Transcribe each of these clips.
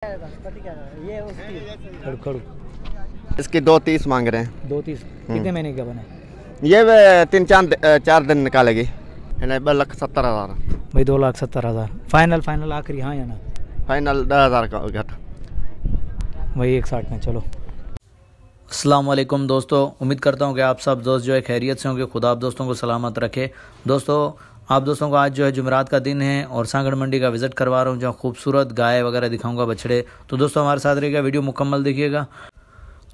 ये इसकी 230 मांग रहे हैं। 230 कितने महीने का बना? ये 3-4 दिन निकालेगी। 2,70,000 भाई 2,70,000 फाइनल आखिरी, हाँ या ना? फाइनल 10,000 का घट वही 160 में। चलो, अस्सलाम वालेकुम दोस्तों, उम्मीद करता हूँ कि आप सब दोस्त जो है खैरियत से होंगे। खुदा आप दोस्तों को सलामत रखे। दोस्तों, आप दोस्तों को आज जो है जुमेरात का दिन है और सांगड़ मंडी का विज़िट करवा रहा हूँ, जहाँ खूबसूरत गाय वगैरह दिखाऊंगा, बछड़े। तो दोस्तों हमारे साथ रहिएगा, वीडियो मुकम्मल देखिएगा।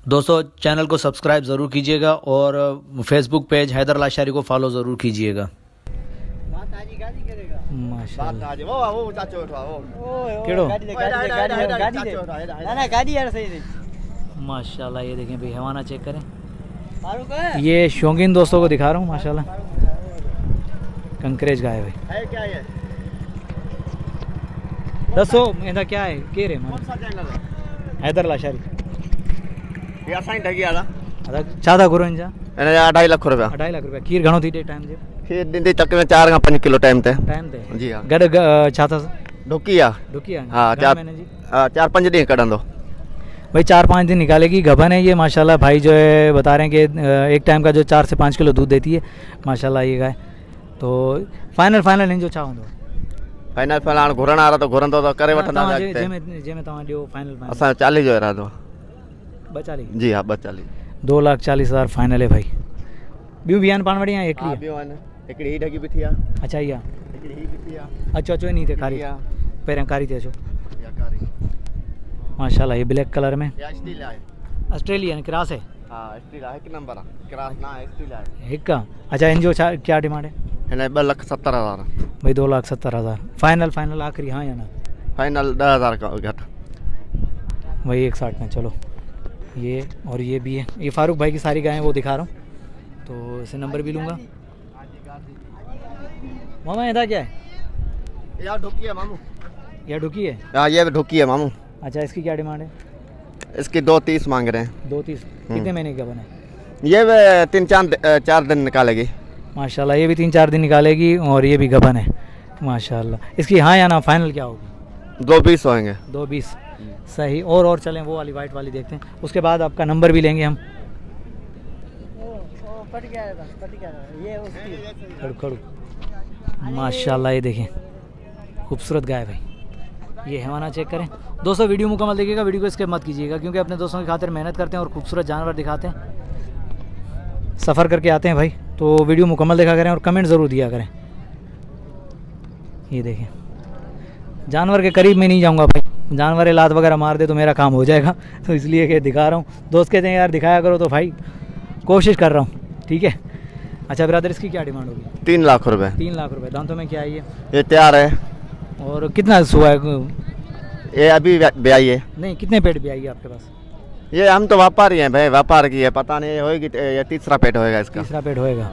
दोस्तों चैनल को सब्सक्राइब ज़रूर कीजिएगा और फेसबुक पेज हैदर लाशारी को फॉलो ज़रूर कीजिएगा। माशाल्लाह, ये देखें भाई, हवाना चेक करें। ये शौकीन दोस्तों को दिखा रहा हूँ। माशाल्लाह कंकरेज गाय भाई। क्या है? दसो इधर क्या है? के रे हैदर लाशारी या साइन ढगी आला चादा करो इंजा 2.5 लाख रुपया। 2.5 लाख रुपया। खीर घणो थी टाइम जे? खीर दिन तक में 4 का 5 किलो टाइम थे। जी हाँ। गड छाता ढुकिया हाँ 4-5 दिन कढंदो भाई। 4-5 दिन निकालेगी। गबन है ये माशाल्लाह। भाई जो है बता रहे हैं कि एक टाइम का जो 4 से 5 किलो दूध देती है माशाल्लाह ये गाय। तो फाइनल इन जो छा होंदो? फाइनल हाणे घुरण आ रहा तो घुरंदो तो करे वठंदा जे में तव्हां ॾियो फाइनल असां 40 जो इरादो। 240? जी हाँ 240। 2,40,000 फाइनल है भाई। ॿियूं बि आहिनि पाण वटि या हिकिड़ी? ॿियूं आहिनि, हिकिड़ी ही ढगी बि थी आहे। अच्छा इहा हिकिड़ी ही बि थी आहे। अचो इन ते कारी पहिरियां कारी ते अचो। माशाल्लाह ये ब्लैक कलर में ऑस्ट्रेलियन क्रॉस है। हाँ स्टील है, 1 नंबर है क्रॉस ना स्टील है। हिक्का। अच्छा इन जो क्या डिमांड है? 2,70,000 भाई। 2,70,000 फाइनल आखिरी, हाँ या ना? फाइनल 10,000 का घट वही 160 में। चलो, ये और ये भी है। ये फारूक भाई की सारी गायें वो दिखा रहा हूँ, तो इसे नंबर भी लूँगा। मामा इधर क्या है? यार ढुकी है मामू। यह ढुकी है? हाँ ये ढुकी है मामू। अच्छा, इसकी क्या डिमांड है? इसकी 230 मांग रहे हैं। 230 कितने महीने का बना? ये 3-4 दिन निकालेगी। माशाल्लाह, ये भी 3-4 दिन निकालेगी और ये भी गबन है माशाल्लाह। इसकी हाँ या ना फाइनल क्या होगी? 220 होंगे। 220 सही। और चलें वो वाली वाइट वाली देखते हैं, उसके बाद आपका नंबर भी लेंगे हम। माशाल्लाह ये देखें खूबसूरत गाय भाई। ये हैवाना चेक करें। दोस्तों वीडियो मुकम्मल देखिएगा, वीडियो को स्किप मत कीजिएगा, क्योंकि अपने दोस्तों की खातिर मेहनत करते हैं और खूबसूरत जानवर दिखाते हैं, सफ़र करके आते हैं भाई। तो वीडियो मुकम्मल देखा करें और कमेंट ज़रूर दिया करें। ये देखें, जानवर के करीब में नहीं जाऊंगा भाई, जानवर लात वगैरह मार दे तो मेरा काम हो जाएगा, तो इसलिए कि दिखा रहा हूँ। दोस्त कहते हैं यार दिखाया करो, तो भाई कोशिश कर रहा हूँ, ठीक है। अच्छा ब्रदर, इसकी क्या डिमांड होगी? 3 लाख रुपए। 3 लाख रुपए। दांतों में क्या है ये तैयार है। और कितना सुआ है? ये अभी ब्याई है। नहीं, कितने पेट ब्याई है आपके पास? ये हम तो व्यापारी हैं भाई, व्यापार की है, पता नहीं होगी। ये 3रा पेट होएगा इसका। 3रा पेट होएगा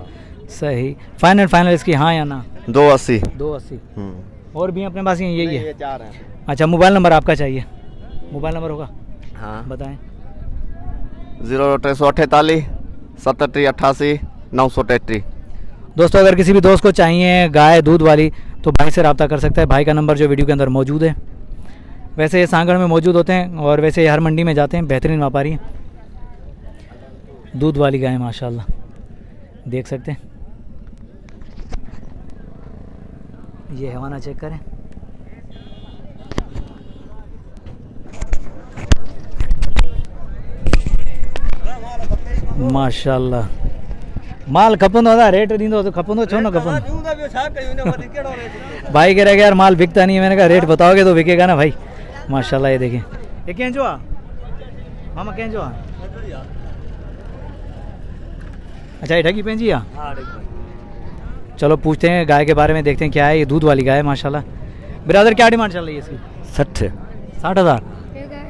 सही। फाइनल इसकी हाँ या ना? 280। 280। और भी अपने पास यही है? ये 4 है। अच्छा, मोबाइल नंबर आपका चाहिए? मोबाइल नंबर होगा? हाँ बताएं। 0348 73 88 933। दोस्तों अगर किसी भी दोस्त को चाहिए गाय दूध वाली तो भाई से रब्ता कर सकता है। भाई का नंबर जो वीडियो के अंदर मौजूद है। वैसे ये सांगड़ में मौजूद होते हैं और वैसे ये हर मंडी में जाते हैं। बेहतरीन व्यापारी हैं। दूध वाली गाय माशाल्लाह देख सकते हैं। ये हैवाना चेक करें। माशाल्लाह माल खपंदो दादा, रेट दींदो तो खपंदो, छो न खपंदो? भाई कह रहे यार माल बिकता नहीं है। मैंने कहा रेट बताओगे तो बिकेगा ना भाई। माशाल्लाह ये देखें। ये कें जो आ मामा, कें जो आ? अच्छा ये ढगी पेंजी आ। चलो पूछते हैं गाय के बारे में, देखते हैं क्या है। ये दूध वाली गाय है माशाल्लाह। ब्रदर क्या डिमांड चल रही है इसकी? 60,000।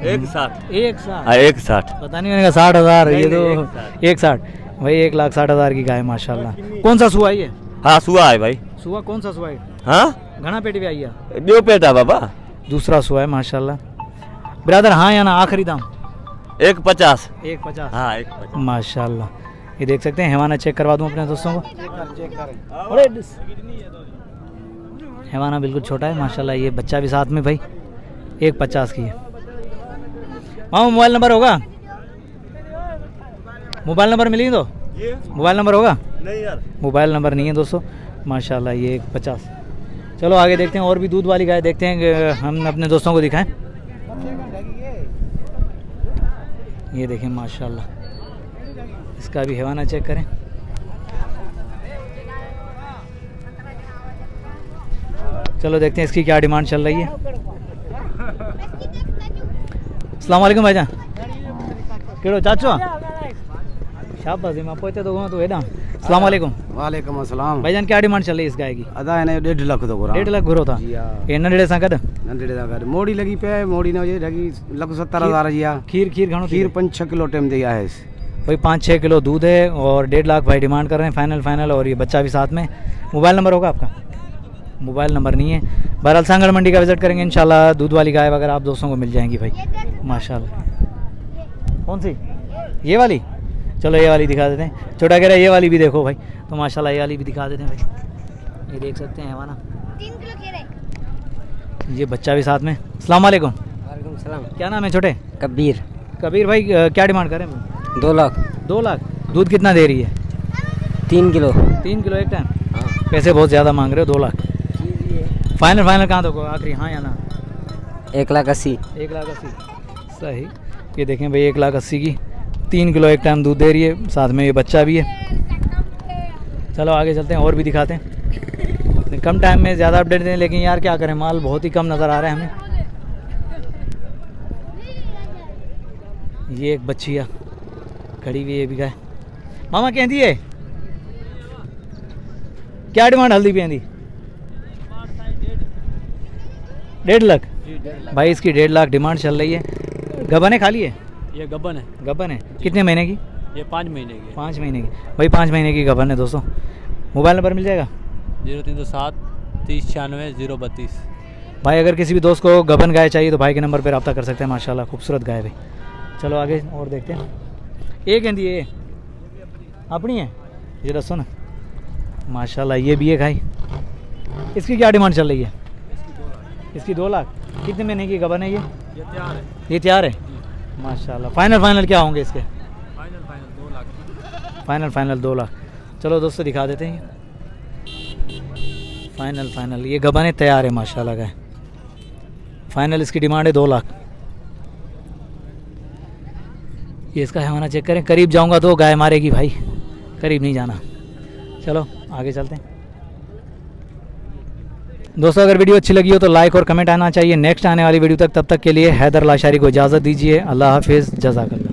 160 पता नहीं, मैंने कहा 60,000। ये तो 160 भाई। 1,60,000 की गाय माशाल्लाह। कौन सा सुआ है? हाँ सुआ है भाई। सुआ कौन सा सुआ है? हाँ घना पेट भी आई है? 2 पेट है बाबा। दूसरा सुआ है माशाल्लाह। ब्रदर हाँ या ना? आखिरी दाम 150। 150 हाँ 150 माशाल्लाह। ये देख सकते हैं। हैवाना चेक करवा दूं अपने दोस्तों को। हैवाना बिल्कुल छोटा है माशाल्लाह। ये बच्चा भी साथ में भाई। 150 की है। मामा मोबाइल नंबर होगा? मोबाइल नंबर मिली तो मोबाइल नंबर होगा? नहीं यार, मोबाइल नंबर नहीं है दोस्तों। माशाल्लाह ये 50। चलो आगे देखते हैं और भी दूध वाली गाय देखते हैं कि हम अपने दोस्तों को दिखाएं। ये देखें माशाल्लाह, इसका भी हैवाना चेक करें। चलो देखते हैं इसकी क्या डिमांड चल रही है। अस्सलाम वालेकुम भाईजान, केड़ो चाचो शाबाश मैं पहुंचे तो तो हेडा। अस्सलाम वालेकुम। वालेकुम अस्सलाम। भाईजान क्या डिमांड चल रही है इस गाय की? अदा है 1.5 लाख तो कोरा 1.5 लाख घुरो था। जी हां। ये नंढड़े सा कद नंढड़े दा कर मोड़ी लगी पे, मोड़ी ने ये लगी 1,70,000 जी हां। खीर घणो खीर 5-6 किलो टाइम दिया है इस भाई, 5-6 किलो दूध है और 1.5 लाख भाई डिमांड कर रहे हैं फाइनल। और ये बच्चा भी साथ में। मोबाइल नंबर होगा आपका? मोबाइल नंबर नहीं है। बहरहाल सांगड़ मंडी का विजिट करेंगे इंशाल्लाह। दूध वाली गाय वगैरह आप दोस्तों को मिल जाएंगी भाई माशाल्लाह। कौन सी? ये वाली? चलो ये वाली दिखा देते हैं। छोटा कह रहा है ये वाली भी देखो भाई, तो माशाल्लाह ये वाली भी दिखा देते हैं भाई। ये देख सकते हैं हैवाना 3 किलो खीर है। ये बच्चा भी साथ में। अस्सलाम वालेकुम। वालेकुम सलाम। क्या नाम है छोटे? कबीर। कबीर भाई क्या डिमांड करें? 2 लाख। 2 लाख। दूध कितना दे रही है? 3 किलो। 3 किलो एक टाइम? पैसे बहुत ज़्यादा मांग रहे हो। 2 लाख फाइनल कहाँ दोगे आखिरी? हाँ या ना? 1,80,000। 1,80,000 सही। ये देखें भाई 1,80,000 की 3 किलो एक टाइम दूध दे रही है, साथ में ये बच्चा भी है। चलो आगे चलते हैं और भी दिखाते हैं। कम टाइम में ज़्यादा अपडेट दें, लेकिन यार क्या करें माल बहुत ही कम नज़र आ रहा है हमें। ये एक बच्चिया खड़ी हुई है भी गाय। मामा कहती है क्या डिमांड हल्दी पे आंदी? 1.5 लाख भाई, इसकी 1.5 लाख डिमांड चल रही है। गबन है खाली है? ये गबन है। गबन है। कितने महीने की? ये 5 महीने की। 5 महीने की भाई, 5 महीने की गबन है दोस्तों। मोबाइल नंबर मिल जाएगा? 0307 30 96 032। भाई अगर किसी भी दोस्त को गबन गाय चाहिए तो भाई के नंबर पर रब्ता कर सकते हैं। माशाल्लाह खूबसूरत गाय भाई। चलो आगे और देखते हैं। एक कहती है अपनी है ये रसो ना माशाल्लाह। ये भी है भाई। इसकी क्या डिमांड चल रही है? इसकी 2 लाख। कितने महीने की गबन है ये? तैयार है। ये तैयार है माशाल्लाह। फाइनल क्या होंगे इसके? फाइनल 2 लाख। फाइनल 2 लाख। चलो दोस्तों दिखा देते हैं। फाइनल ये गबन है, तैयार है माशाल्लाह गाय। फाइनल इसकी डिमांड है 2 लाख। ये इसका हैवाना चेक करें। करीब जाऊंगा तो गाय मारेगी भाई, करीब नहीं जाना। चलो आगे चलते हैं दोस्तों। अगर वीडियो अच्छी लगी हो तो लाइक और कमेंट आना चाहिए। नेक्स्ट आने वाली वीडियो तक, तब तक के लिए हैदर लाशारी को इजाज़त दीजिए। अल्लाह हाफिज़, जज़ाकल्लाह।